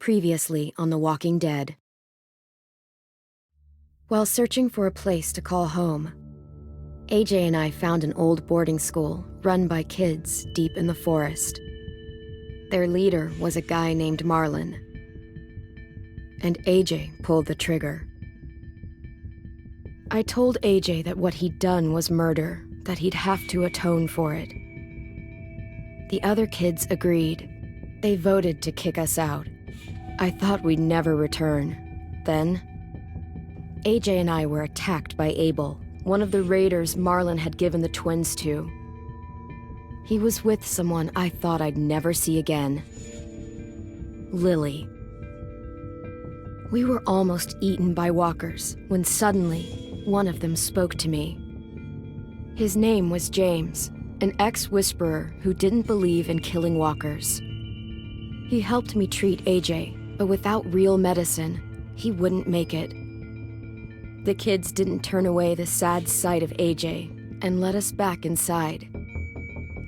Previously on The Walking Dead. While searching for a place to call home, AJ and I found an old boarding school run by kids deep in the forest. Their leader was a guy named Marlon, and AJ pulled the trigger. I told AJ that what he'd done was murder, that he'd have to atone for it. The other kids agreed. They voted to kick us out. I thought we'd never return. Then, AJ and I were attacked by Abel, one of the raiders Marlon had given the twins to. He was with someone I thought I'd never see again. Lily. We were almost eaten by walkers when suddenly one of them spoke to me. His name was James, an ex-whisperer who didn't believe in killing walkers. He helped me treat AJ, but without real medicine, he wouldn't make it. The kids didn't turn away the sad sight of AJ and let us back inside.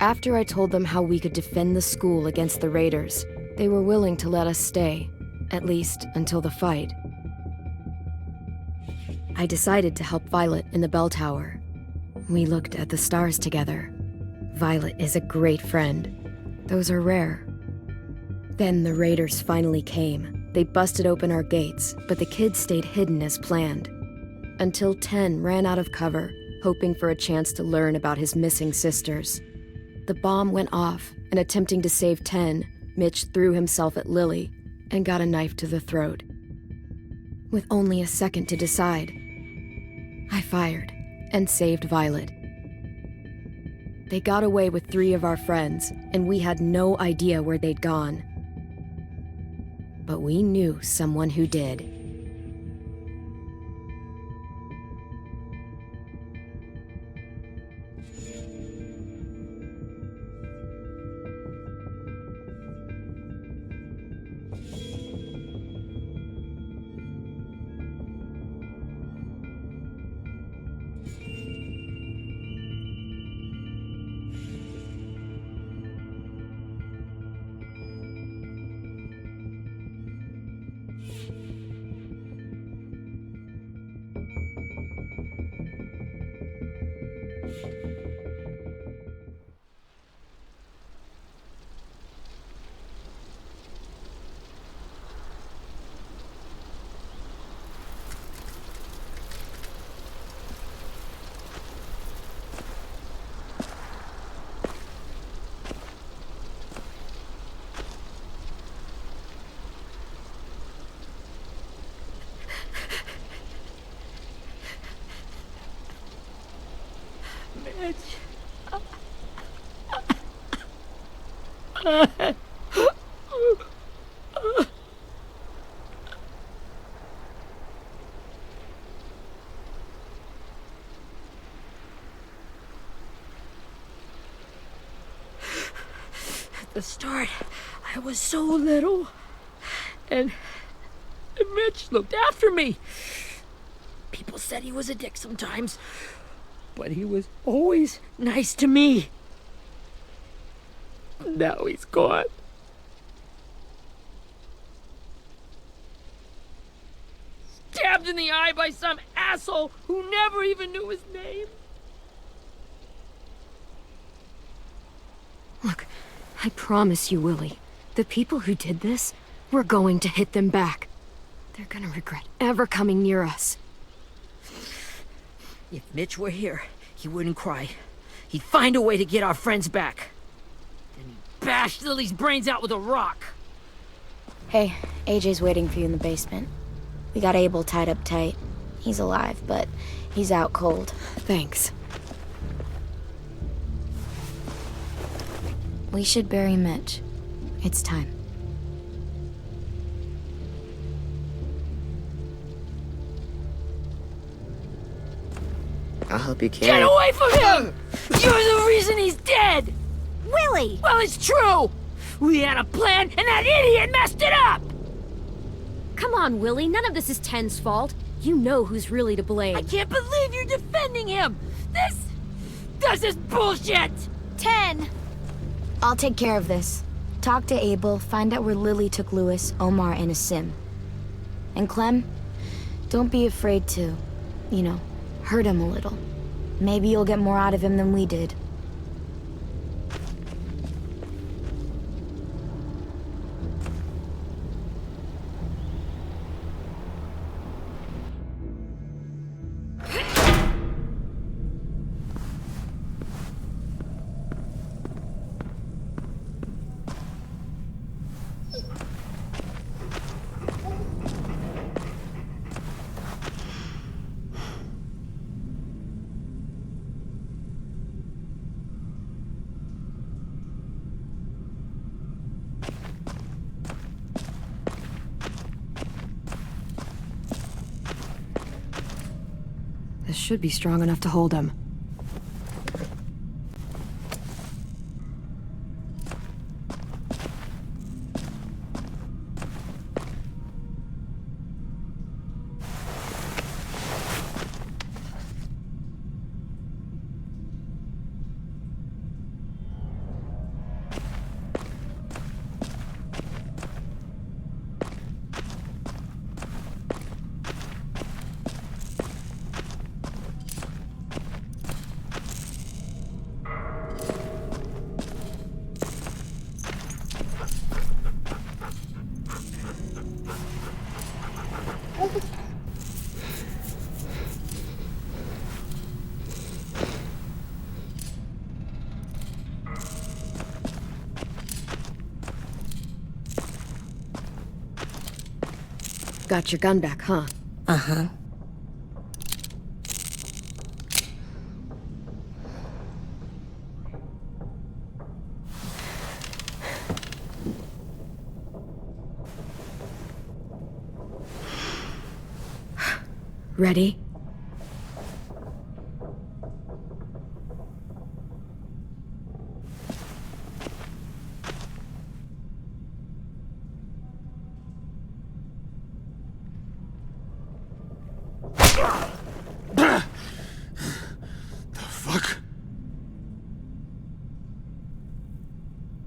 After I told them how we could defend the school against the raiders, they were willing to let us stay, at least until the fight. I decided to help Violet in the bell tower. We looked at the stars together. Violet is a great friend. Those are rare. Then the raiders finally came. They busted open our gates, but the kids stayed hidden as planned. Until 10 ran out of cover, hoping for a chance to learn about his missing sisters. The bomb went off, and attempting to save 10, Mitch threw himself at Lily and got a knife to the throat. With only a second to decide, I fired and saved Violet. They got away with 3 of our friends, and we had no idea where they'd gone. But we knew someone who did. At the start, I was so little, and Mitch looked after me. People said he was a dick sometimes, but he was always nice to me. Now he's gone. Stabbed in the eye by some asshole who never even knew his name. Look, I promise you, Willie, the people who did this, we're going to hit them back. They're gonna regret ever coming near us. If Mitch were here, he wouldn't cry. He'd find a way to get our friends back. Then he'd bash Lily's brains out with a rock. Hey, AJ's waiting for you in the basement. We got Abel tied up tight. He's alive, but he's out cold. Thanks. We should bury Mitch. It's time. I'll help you carry. Get away from him! You're the reason he's dead! Willie! Well, it's true! We had a plan, and that idiot messed it up! Come on, Willie, none of this is Ten's fault. You know who's really to blame. I can't believe you're defending him! This is bullshit! 10! I'll take care of this. Talk to Abel, find out where Lily took Lewis, Omar, and a sim. And Clem, don't be afraid to, hurt him a little. Maybe you'll get more out of him than we did. This should be strong enough to hold him. Got your gun back, huh? Uh-huh. Ready?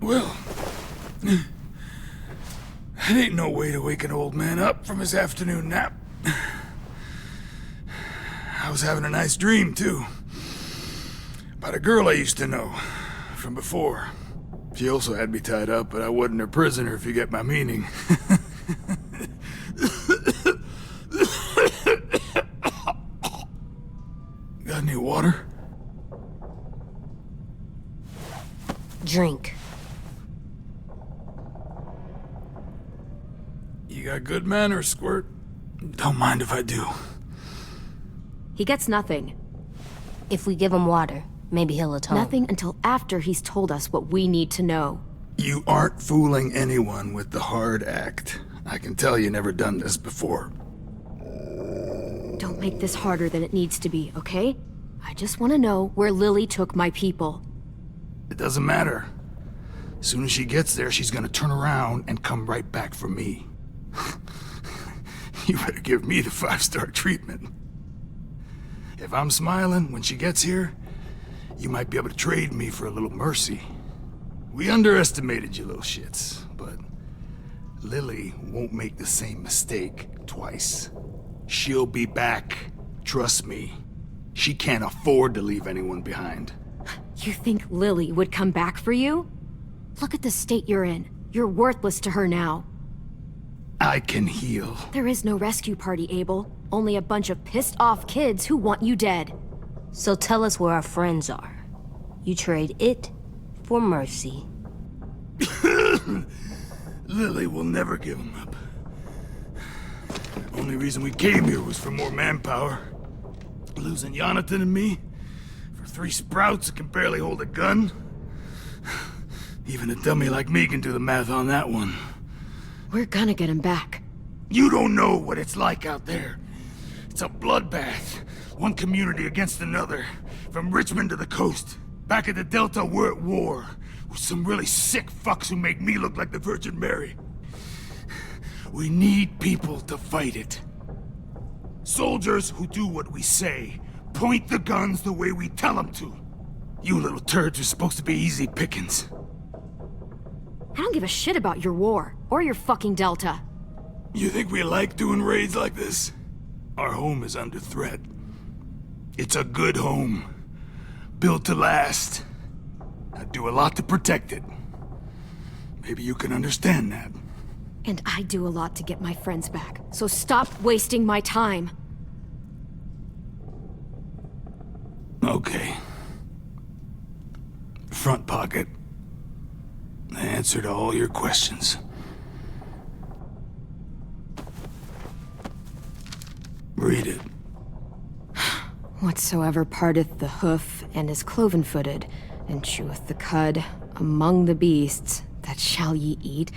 Well, that ain't no way to wake an old man up from his afternoon nap. I was having a nice dream, too. About a girl I used to know from before. She also had me tied up, but I wasn't her prisoner, if you get my meaning. Got any water? Drink. You got good manners, Squirt. Don't mind if I do. He gets nothing. If we give him water, maybe he'll atone. Nothing until after he's told us what we need to know. You aren't fooling anyone with the hard act. I can tell you never done this before. Don't make this harder than it needs to be, okay? I just want to know where Lily took my people. It doesn't matter. As soon as she gets there, she's gonna turn around and come right back for me. You better give me the 5-star treatment. If I'm smiling when she gets here, you might be able to trade me for a little mercy. We underestimated you little shits, but Lily won't make the same mistake twice. She'll be back. Trust me. She can't afford to leave anyone behind. You think Lily would come back for you? Look at the state you're in. You're worthless to her now. I can heal. There is no rescue party, Abel. Only a bunch of pissed-off kids who want you dead. So tell us where our friends are. You trade it for mercy. Lily will never give him up. Only reason we came here was for more manpower. Losing Jonathan and me for 3 sprouts that can barely hold a gun. Even a dummy like me can do the math on that one. We're gonna get him back. You don't know what it's like out there. It's a bloodbath. One community against another. From Richmond to the coast. Back at the Delta, we're at war. With some really sick fucks who make me look like the Virgin Mary. We need people to fight it. Soldiers who do what we say. Point the guns the way we tell them to. You little turds are supposed to be easy pickings. I don't give a shit about your war, or your fucking Delta. You think we like doing raids like this? Our home is under threat. It's a good home. Built to last. I do a lot to protect it. Maybe you can understand that. And I do a lot to get my friends back, so stop wasting my time. Okay. Front pocket. The answer to all your questions. Read it. Whatsoever parteth the hoof, and is cloven-footed, and cheweth the cud, among the beasts, that shall ye eat.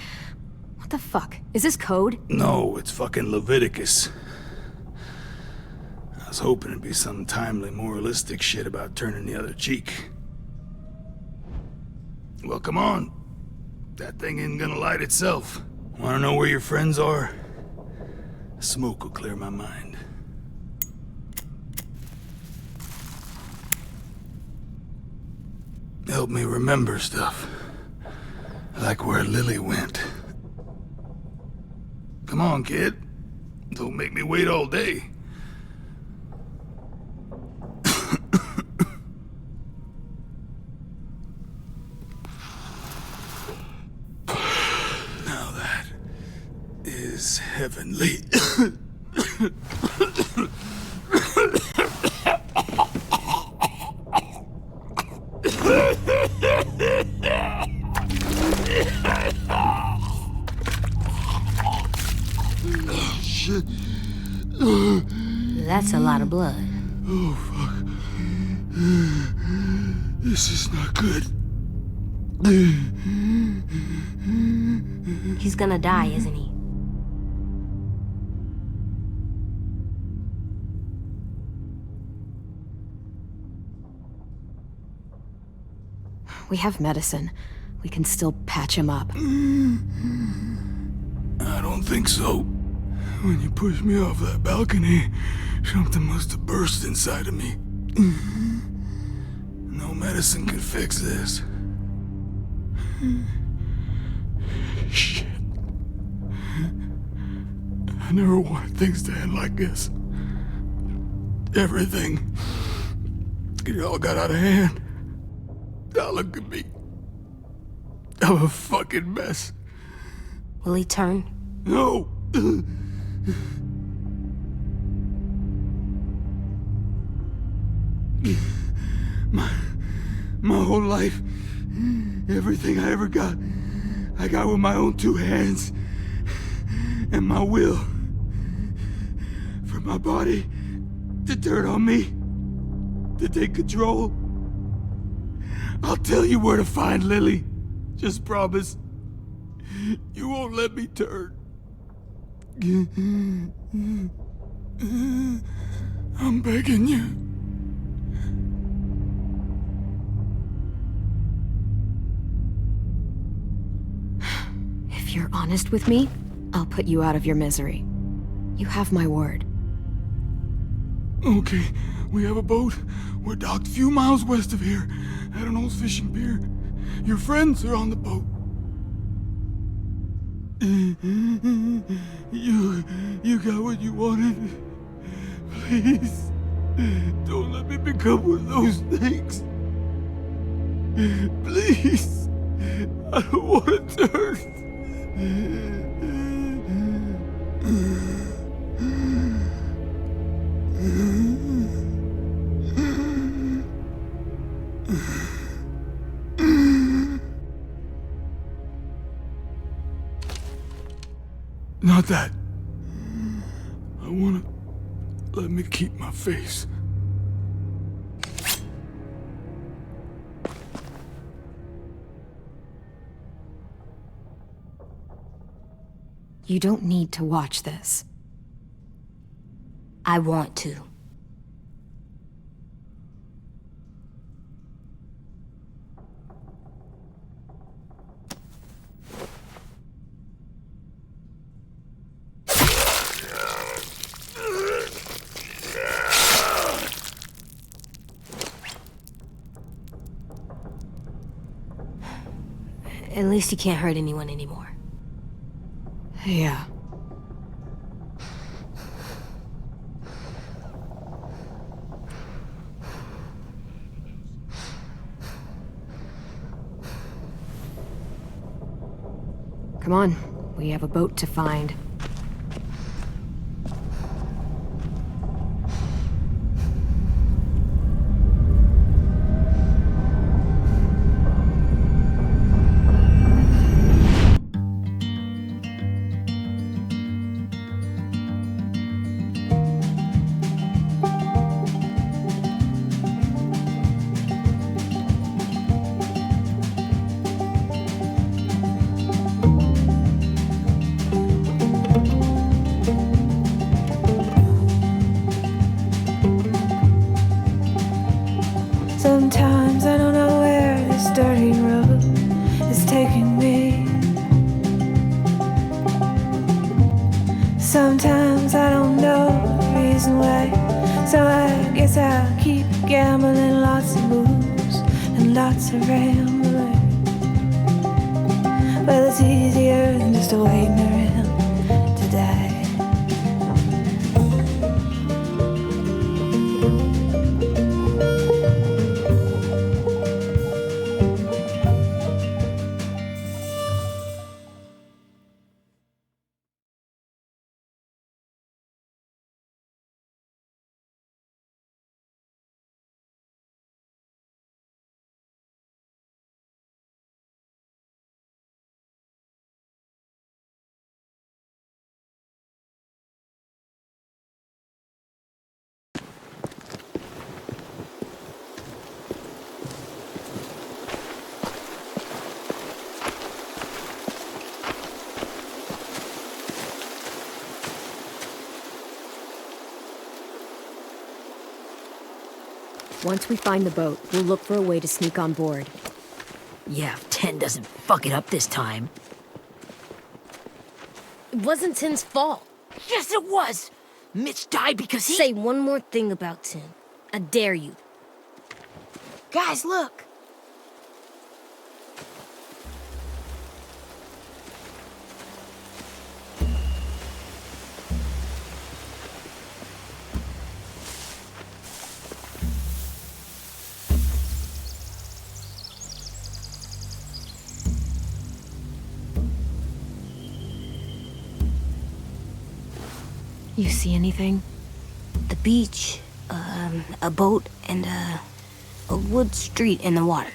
What the fuck? Is this code? No, it's fucking Leviticus. I was hoping it'd be some timely moralistic shit about turning the other cheek. Well, come on. That thing ain't gonna light itself. Wanna know where your friends are? Smoke will clear my mind. Help me remember stuff. Like where Lily went. Come on, kid. Don't make me wait all day. Now that is heavenly. Shit. That's a lot of blood. Oh, fuck. This is not good. He's gonna die, isn't he? We have medicine. We can still patch him up. I don't think so. When you pushed me off that balcony, something must have burst inside of me. No medicine could fix this. Shit. I never wanted things to end like this. Everything. It all got out of hand. Now look at me. I'm a fucking mess. Will he turn? No! My whole life, everything I ever got, I got with my own two hands and my will. For my body to turn on me, to take control. I'll tell you where to find Lily. Just promise. You won't let me turn. I'm begging you. If you're honest with me, I'll put you out of your misery. You have my word. Okay, we have a boat. We're docked a few miles west of here at an old fishing pier. Your friends are on the boat. You got what you wanted. Please, don't let me become one of those things. Please, I don't want to turn. Not that. I wanna let me keep my face. You don't need to watch this. I want to. At least he can't hurt anyone anymore. Yeah. Come on, we have a boat to find. Sometimes I don't know where this dirty road is taking me. Sometimes I don't know the reason why, so I guess I'll keep gambling, lots of moves and lots of rambling. Well, it's easier than just waiting around to die. Once we find the boat, we'll look for a way to sneak on board. Yeah, if 10 doesn't fuck it up this time. It wasn't Tin's fault. Yes, it was! Mitch died because he— Say one more thing about Tin. I dare you. Guys, look! You see anything? The beach, a boat, and a wood street in the water.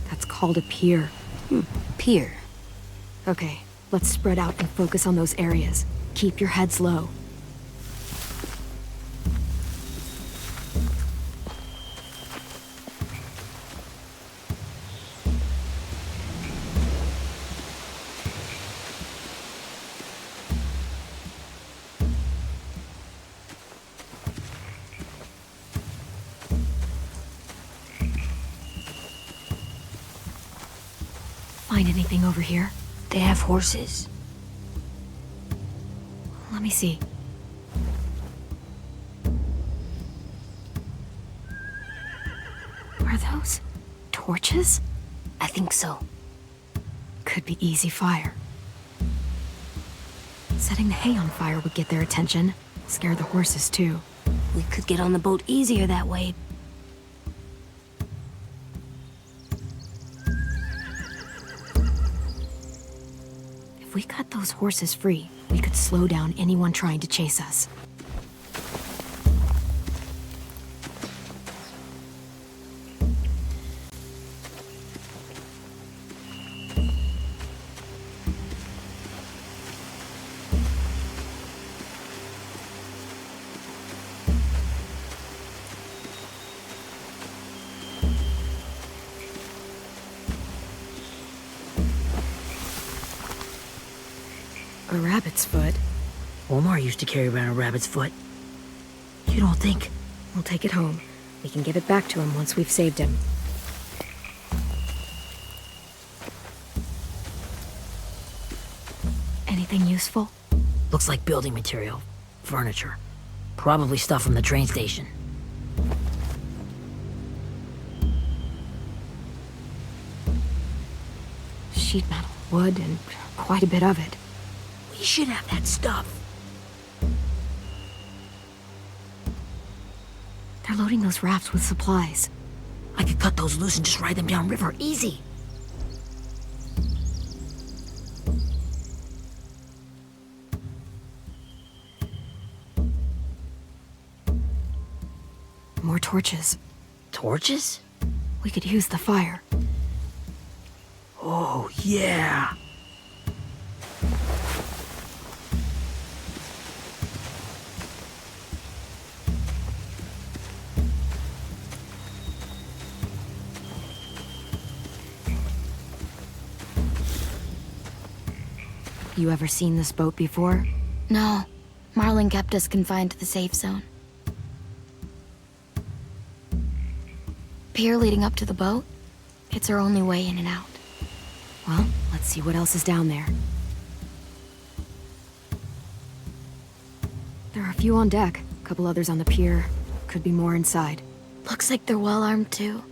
That's called a pier. Pier. Okay, let's spread out and focus on those areas. Keep your heads low. Find anything over here? They have horses. Let me see. Are those torches? I think so. Could be easy fire. Setting the hay on fire would get their attention. Scare the horses too. We could get on the boat easier that way. If we cut those horses free, we could slow down anyone trying to chase us. A rabbit's foot? Omar used to carry around a rabbit's foot. You don't think? We'll take it home. We can give it back to him once we've saved him. Anything useful? Looks like building material. Furniture. Probably stuff from the train station. sheet metal, wood, and quite a bit of it. We should have that stuff. They're loading those rafts with supplies. I could cut those loose and just ride them downriver, easy. More torches. Torches? We could use the fire. Oh, yeah. You ever seen this boat before? No. Marlin kept us confined to the safe zone. Pier leading up to the boat? It's our only way in and out. Well, let's see what else is down there. There are a few on deck, a couple others on the pier. Could be more inside. Looks like they're well armed too.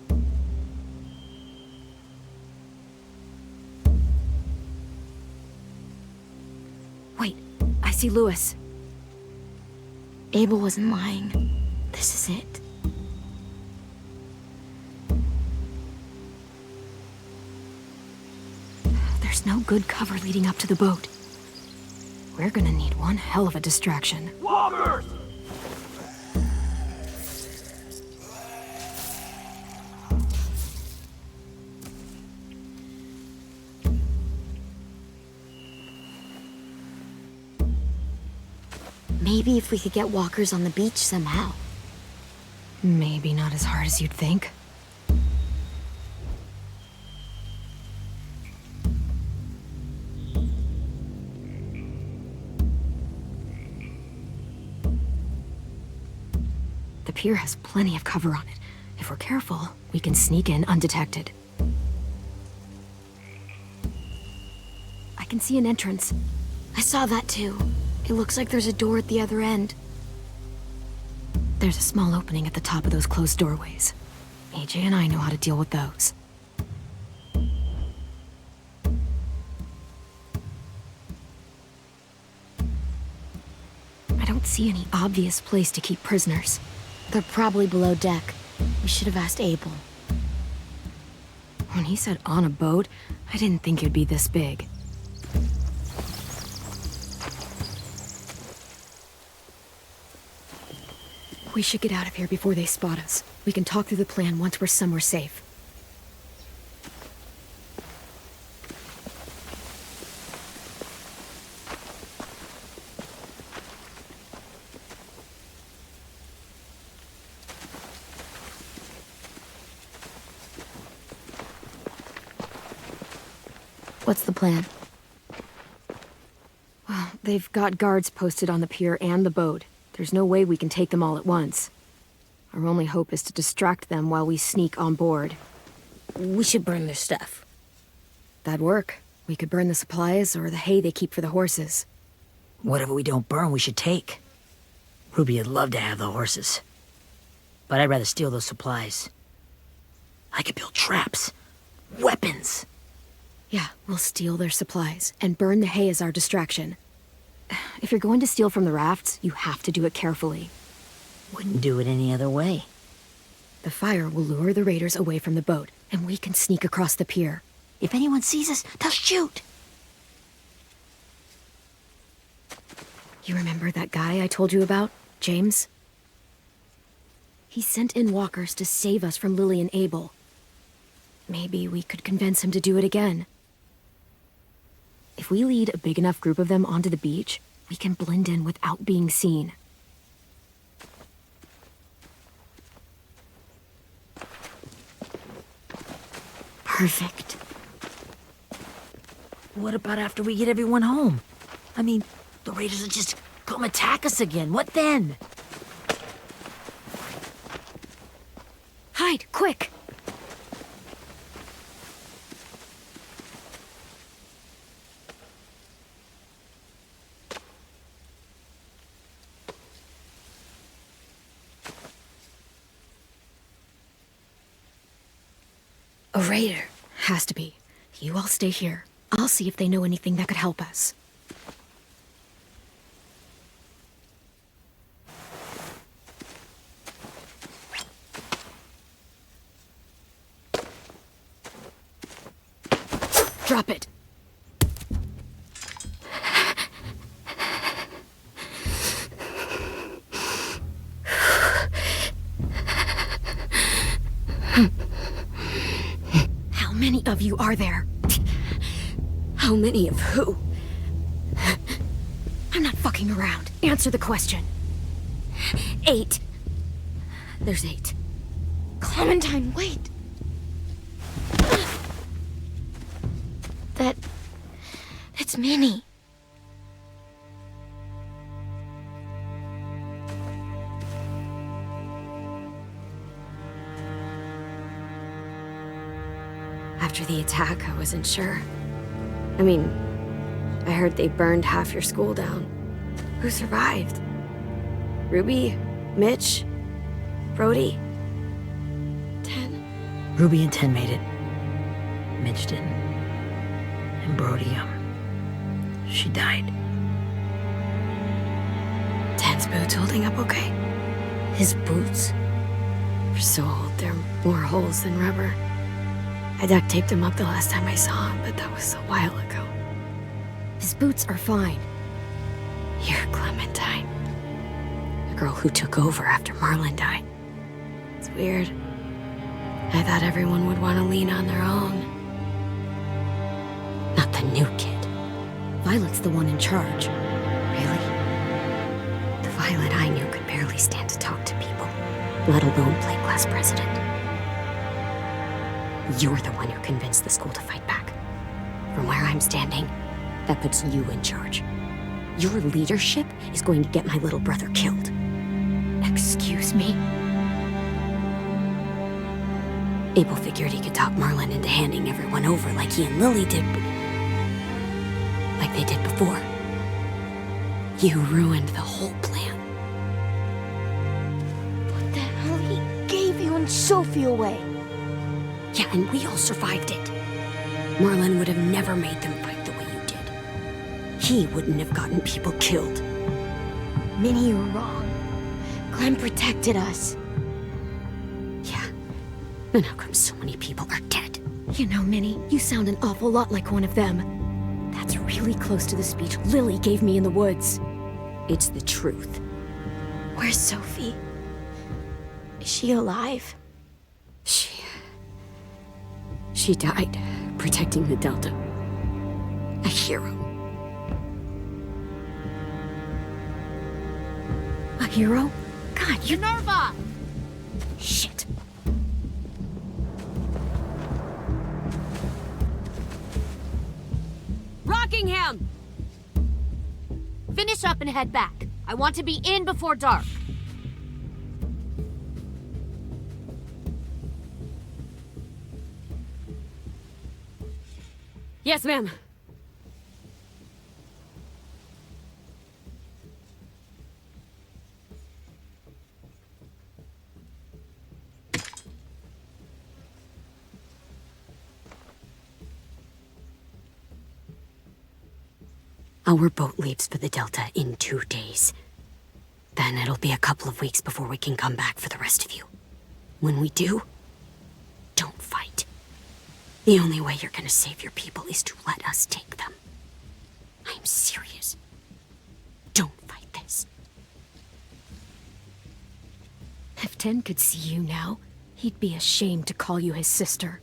Wait, I see Lewis. Abel wasn't lying. This is it. There's no good cover leading up to the boat. We're gonna need one hell of a distraction. Walkers! Maybe if we could get walkers on the beach somehow. Maybe not as hard as you'd think. The pier has plenty of cover on it. If we're careful, we can sneak in undetected. I can see an entrance. I saw that too. It looks like there's a door at the other end. There's a small opening at the top of those closed doorways. AJ and I know how to deal with those. I don't see any obvious place to keep prisoners. They're probably below deck. We should have asked Abel. When he said on a boat, I didn't think it'd be this big. We should get out of here before they spot us. We can talk through the plan once we're somewhere safe. What's the plan? Well, they've got guards posted on the pier and the boat. There's no way we can take them all at once. Our only hope is to distract them while we sneak on board. We should burn their stuff. That'd work. We could burn the supplies or the hay they keep for the horses. Whatever we don't burn, we should take. Ruby would love to have the horses. But I'd rather steal those supplies. I could build traps. Weapons. Yeah, we'll steal their supplies and burn the hay as our distraction. If you're going to steal from the rafts, you have to do it carefully. Wouldn't do it any other way. The fire will lure the raiders away from the boat, and we can sneak across the pier. If anyone sees us, they'll shoot. You remember that guy I told you about, James? He sent in walkers to save us from Lily and Abel. Maybe we could convince him to do it again. If we lead a big enough group of them onto the beach, we can blend in without being seen. Perfect. What about after we get everyone home? I mean, the raiders will just come attack us again. What then? Hide, quick! A raider. Has to be. You all stay here. I'll see if they know anything that could help us. Drop it. How many of you are there? How many of who? I'm not fucking around. Answer the question. 8. There's 8. Clementine, wait. That's Minnie. After the attack, I wasn't sure. I mean, I heard they burned half your school down. Who survived? Ruby? Mitch? Brody? 10? Ruby and 10 made it. Mitch didn't. And Brody, she died. 10's boots holding up okay? His boots? They're so old, there are more holes than rubber. I duct taped him up the last time I saw him, but that was a while ago. His boots are fine. You're Clementine. The girl who took over after Marlon died. It's weird. I thought everyone would want to lean on their own. Not the new kid. Violet's the one in charge. Really? The Violet I knew could barely stand to talk to people, let alone play class president. You're the one who convinced the school to fight back. From where I'm standing, that puts you in charge. Your leadership is going to get my little brother killed. Excuse me? Abel figured he could talk Marlon into handing everyone over like he and Lily did, but like they did before. You ruined the whole plan. What the hell? He gave you and Sophie away. Yeah, and we all survived it. Marlon would have never made them fight the way you did. He wouldn't have gotten people killed. Minnie, you're wrong. Clem protected us. Yeah. Then how come so many people are dead? You know, Minnie, you sound an awful lot like one of them. That's really close to the speech Lily gave me in the woods. It's the truth. Where's Sophie? Is she alive? She died protecting the Delta. A hero. A hero? God, you... Minerva! Shit. Rockingham! Finish up and head back. I want to be in before dark. Yes, ma'am. Our boat leaves for the Delta in 2 days. Then it'll be a couple of weeks before we can come back for the rest of you. When we do, don't fight. The only way you're gonna save your people is to let us take them. I'm serious. Don't fight this. If 10 could see you now, he'd be ashamed to call you his sister.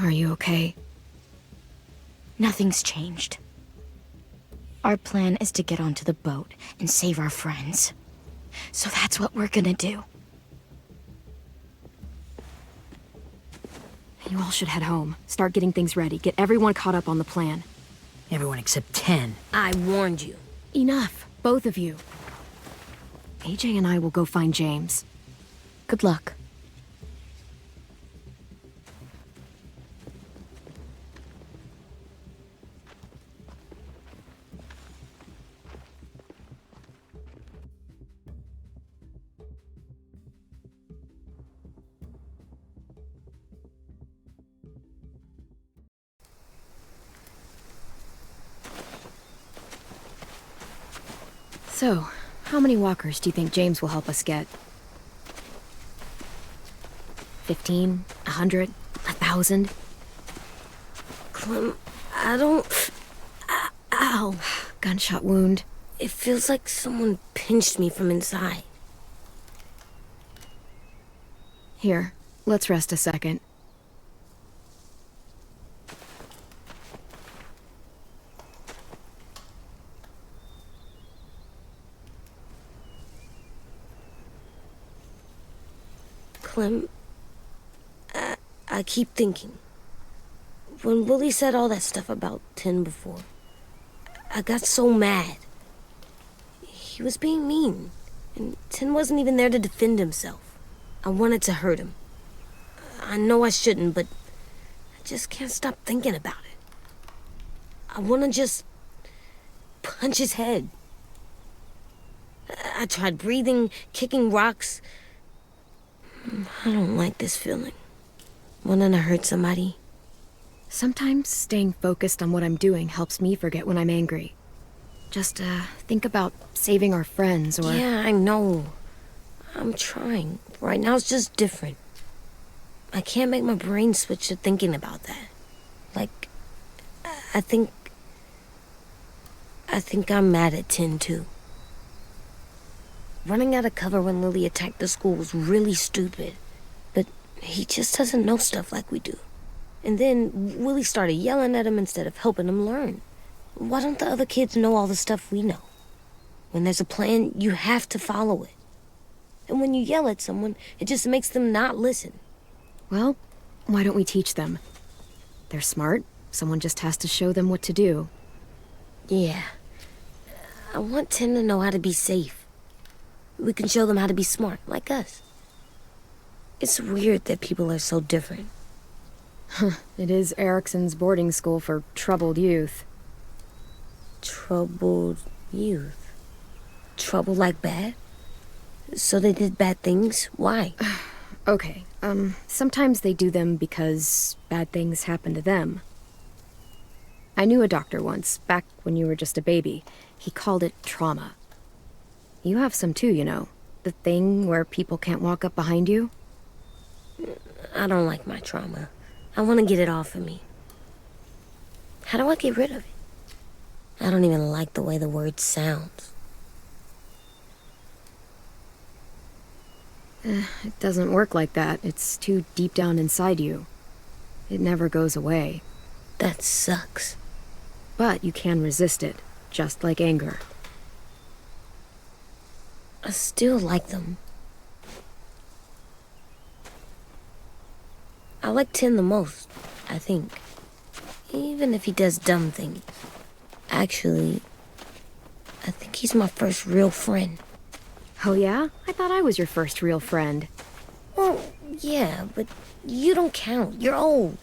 Are you okay? Nothing's changed. Our plan is to get onto the boat and save our friends. So that's what we're gonna do. You all should head home. Start getting things ready. Get everyone caught up on the plan. Everyone except 10. I warned you. Enough, both of you. AJ and I will go find James. Good luck. So, how many walkers do you think James will help us get? 15? 100? 1,000? Clem, I don't... Ow. Gunshot wound. It feels like someone pinched me from inside. Here, let's rest a second. Clem, I keep thinking. When Willie said all that stuff about Tin before, I got so mad. He was being mean, and Tin wasn't even there to defend himself. I wanted to hurt him. I know I shouldn't, but I just can't stop thinking about it. I want to just punch his head. I tried breathing, kicking rocks. I don't like this feeling. Wanting to hurt somebody. Sometimes staying focused on what I'm doing helps me forget when I'm angry. Just, think about saving our friends or... Yeah, I know. I'm trying. Right now it's just different. I can't make my brain switch to thinking about that. Like, I think I'm mad at Tin, too. Running out of cover when Lily attacked the school was really stupid. But he just doesn't know stuff like we do. And then Willie started yelling at him instead of helping him learn. Why don't the other kids know all the stuff we know? When there's a plan, you have to follow it. And when you yell at someone, it just makes them not listen. Well, why don't we teach them? They're smart. Someone just has to show them what to do. Yeah. I want Tin to know how to be safe. We can show them how to be smart, like us. It's weird that people are so different. It is Erickson's boarding school for troubled youth. Troubled youth? Trouble like bad? So they did bad things? Why? Okay, sometimes they do them because bad things happen to them. I knew a doctor once, back when you were just a baby. He called it trauma. You have some too, you know. The thing where people can't walk up behind you. I don't like my trauma. I want to get it off of me. How do I get rid of it? I don't even like the way the word sounds. It doesn't work like that. It's too deep down inside you. It never goes away. That sucks. But you can resist it, just like anger. I still like them. I like Tin the most, I think. Even if he does dumb things. Actually, I think he's my first real friend. Oh yeah? I thought I was your first real friend. Well, yeah, but you don't count. You're old.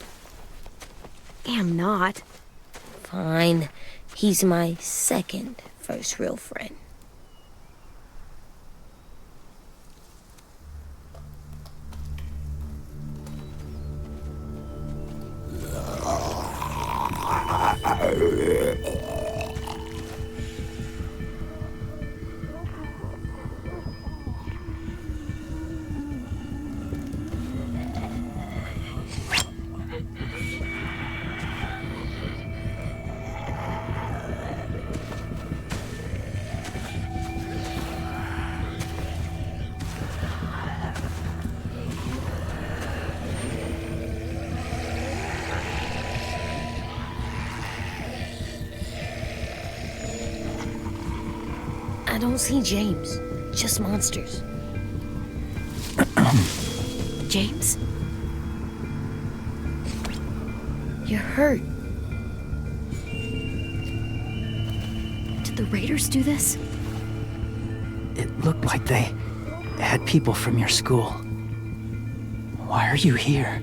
Am not. Fine. He's my second first real friend. I don't see James, just monsters. James? You're hurt. Did the raiders do this? It looked like they had people from your school. Why are you here?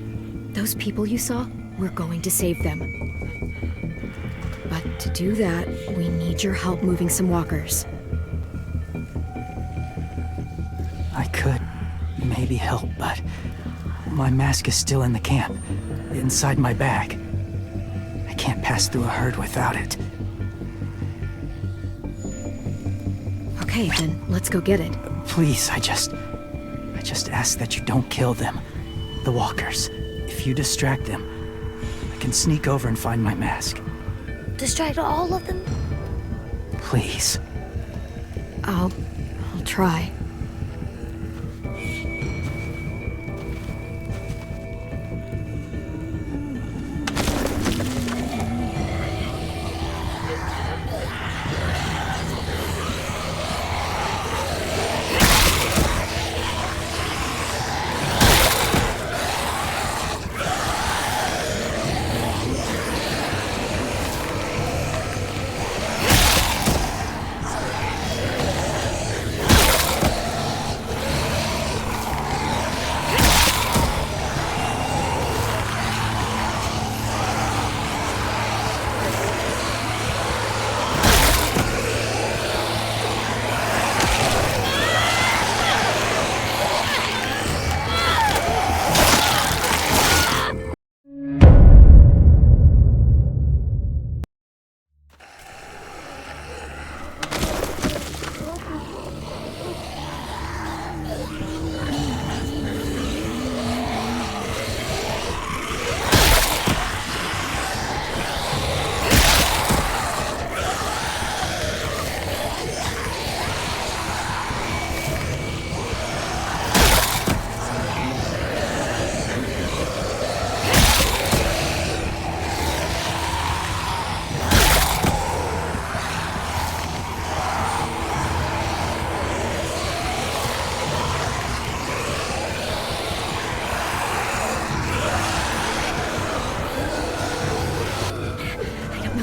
Those people you saw, we're going to save them. But to do that, we need your help moving some walkers. I could maybe help, but my mask is still in the camp, inside my bag. I can't pass through a herd without it. Okay. Okay, then let's go get it. Please, I just ask that you don't kill them. The walkers. If you distract them, I can sneak over and find my mask. Distract all of them? Please. I'll try.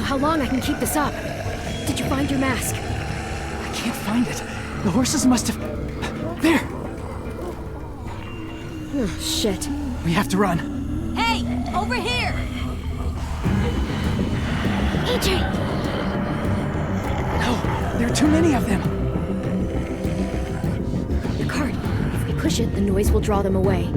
How long I can keep this up? Did you find your mask? I can't find it. The horses must have... There! Oh, shit. We have to run. Hey! Over here! AJ! No, there are too many of them. The cart. If we push it, the noise will draw them away.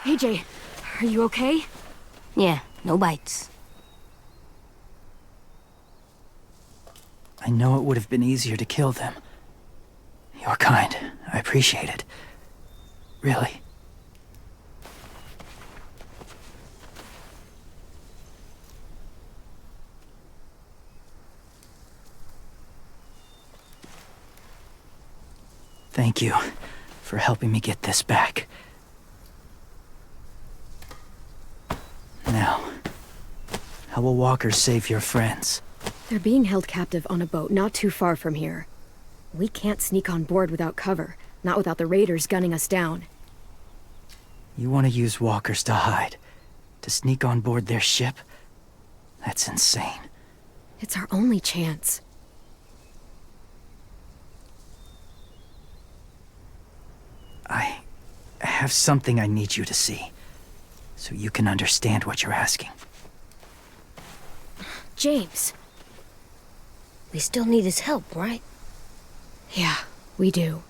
AJ, are you okay? Yeah, no bites. I know it would have been easier to kill them. You're kind. I appreciate it. Really. Thank you for helping me get this back. Now, how will walkers save your friends? They're being held captive on a boat not too far from here. We can't sneak on board without cover, not without the raiders gunning us down. You want to use walkers to hide? To sneak on board their ship? That's insane. It's our only chance. I have something I need you to see, so you can understand what you're asking. James. We still need his help, right? Yeah, we do.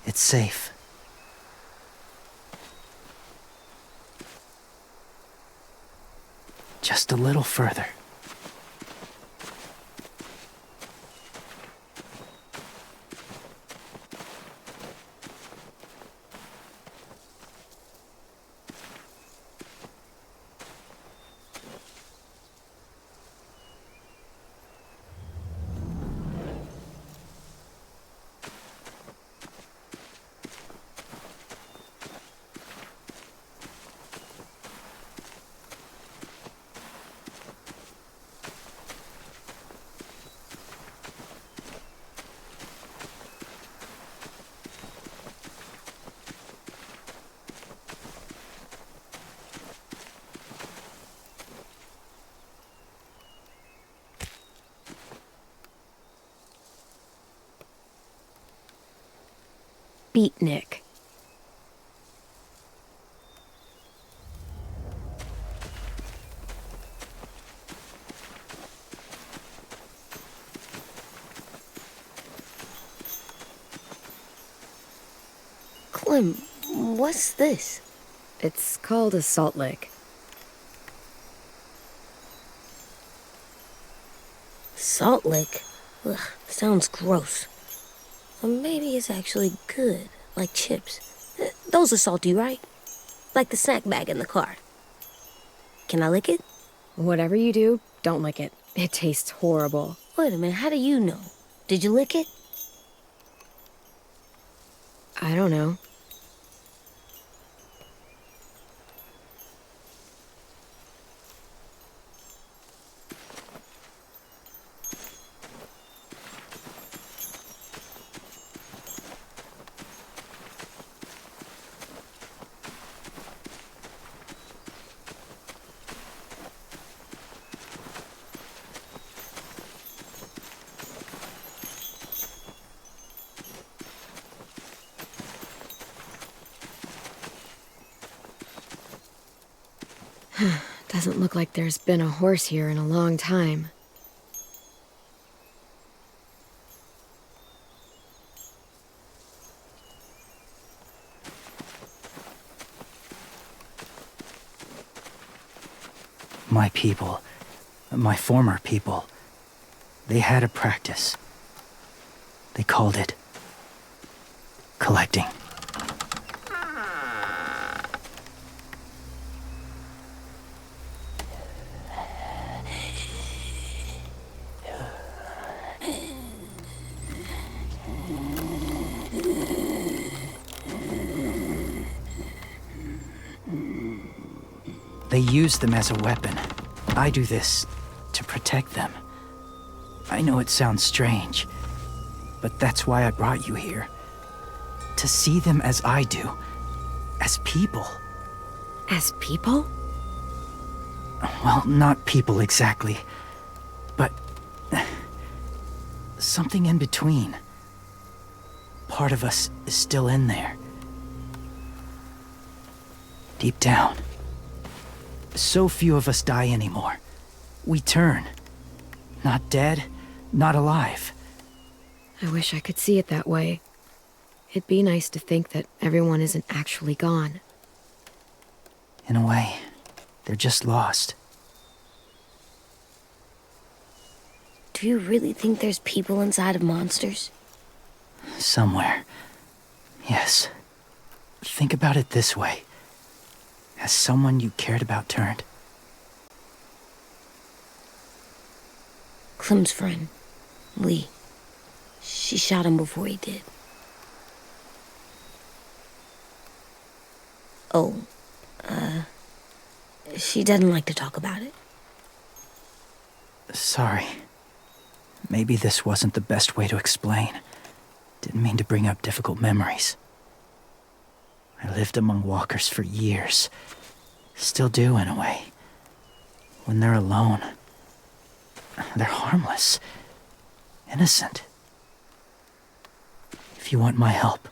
It's safe. Just a little further. beatnik. Clem, what's this? It's called a salt lick. Salt lick? Ugh, sounds gross. Or maybe it's actually good, like chips. Those are salty, right? Like the snack bag in the car. Can I lick it? Whatever you do, don't lick it. It tastes horrible. Wait a minute, how do you know? Did you lick it? I don't know. Doesn't look like there's been a horse here in a long time. My people, my former people, they had a practice. They called it collecting. They use them as a weapon. I do this to protect them. I know it sounds strange, but that's why I brought you here. To see them as I do, as people. As people? Well, not people exactly, but something in between. Part of us is still in there. Deep down. So few of us die anymore. We turn. Not dead, not alive. I wish I could see it that way. It'd be nice to think that everyone isn't actually gone. In a way, they're just lost. Do you really think there's people inside of monsters? Somewhere. Yes. Think about it this way. Has someone you cared about turned? Clem's friend, Lee. She shot him before he did. Oh, she doesn't like to talk about it. Sorry. Maybe this wasn't the best way to explain. Didn't mean to bring up difficult memories. I lived among walkers for years. Still do, in a way. When they're alone, they're harmless. Innocent. If you want my help,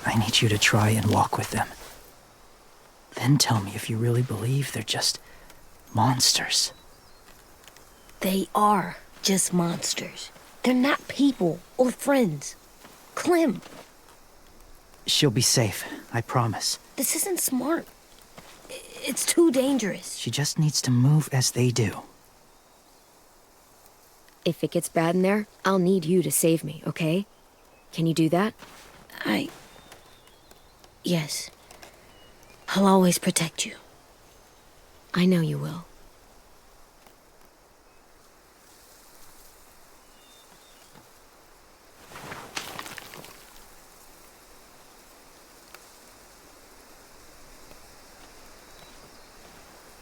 I need you to try and walk with them. Then tell me if you really believe they're just monsters. They are just monsters. They're not people or friends. Clem. She'll be safe, I promise. This isn't smart. It's too dangerous. She just needs to move as they do. If it gets bad in there, I'll need you to save me, okay? Can you do that? Yes. I'll always protect you. I know you will.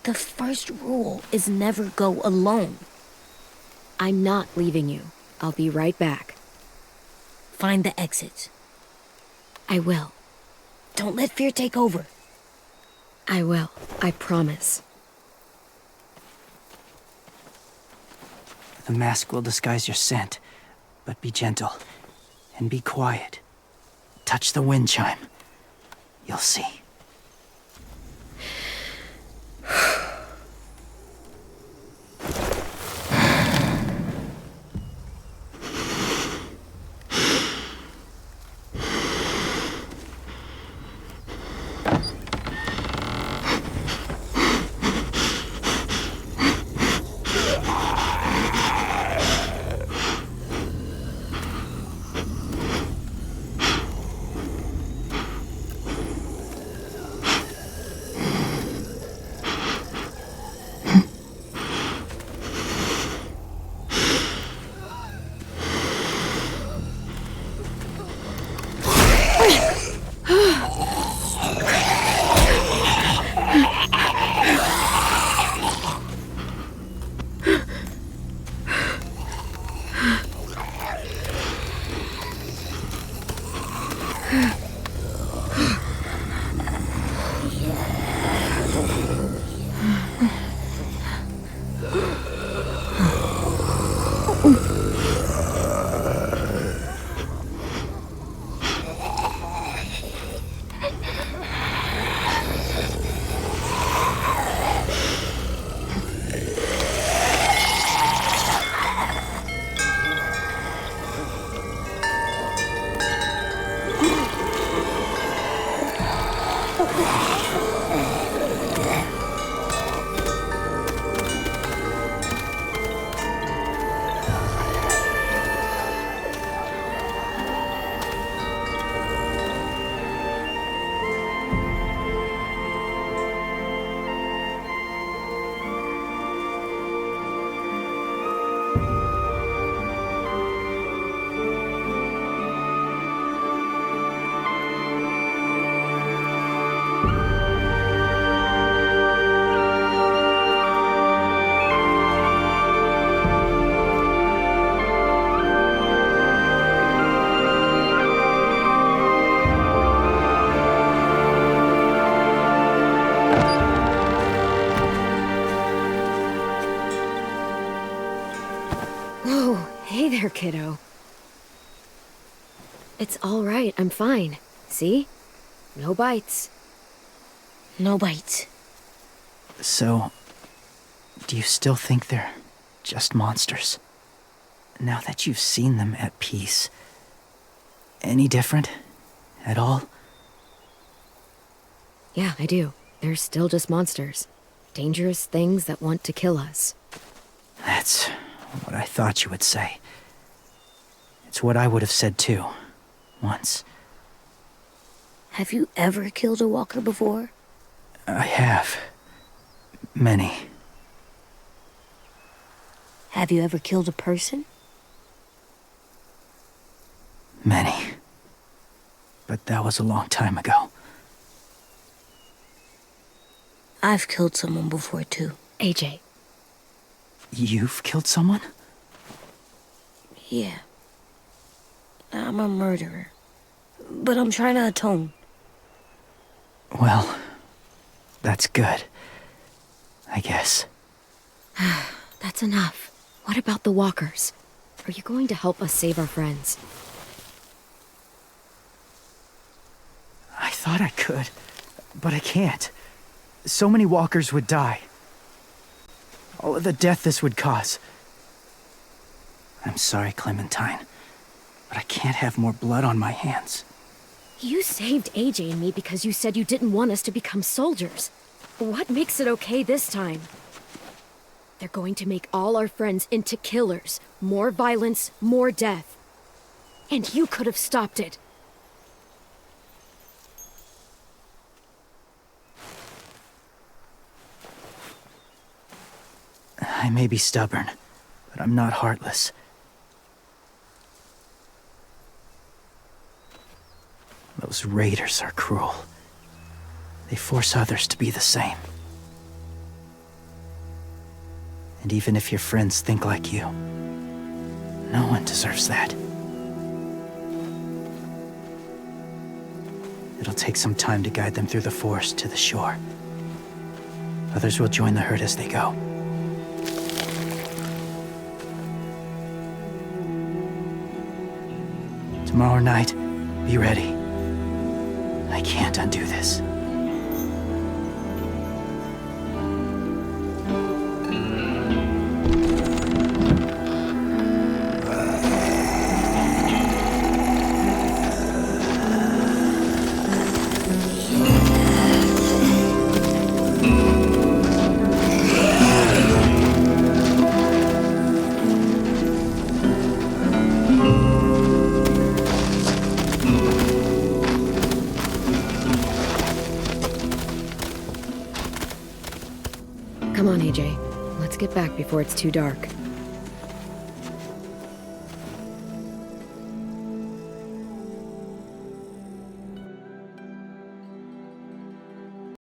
The first rule is never go alone. I'm not leaving you. I'll be right back. Find the exits. I will. Don't let fear take over. I will. I promise. The mask will disguise your scent, but be gentle and be quiet. touch the wind chime. You'll see. Hey there, kiddo. It's all right, I'm fine. See? No bites. No bites. So, do you still think they're just monsters? Now that you've seen them at peace, any different at all? Yeah, I do. They're still just monsters. Dangerous things that want to kill us. That's what I thought you would say. It's what I would have said too, once. Have you ever killed a walker before? I have. Many. Have you ever killed a person? Many. But that was a long time ago. I've killed someone before too. AJ. You've killed someone? Yeah. I'm a murderer. But I'm trying to atone. Well, that's good. I guess. That's enough. What about the walkers? Are you going to help us save our friends? I thought I could, but I can't. So many walkers would die. All of the death this would cause. I'm sorry, Clementine, but I can't have more blood on my hands. You saved AJ and me because you said you didn't want us to become soldiers. What makes it okay this time? They're going to make all our friends into killers. More violence, more death. And you could have stopped it. I may be stubborn, but I'm not heartless. Those raiders are cruel. They force others to be the same. And even if your friends think like you, no one deserves that. It'll take some time to guide them through the forest to the shore. Others will join the herd as they go. Tomorrow night, be ready. I can't undo this. Come on, AJ. Let's get back before it's too dark.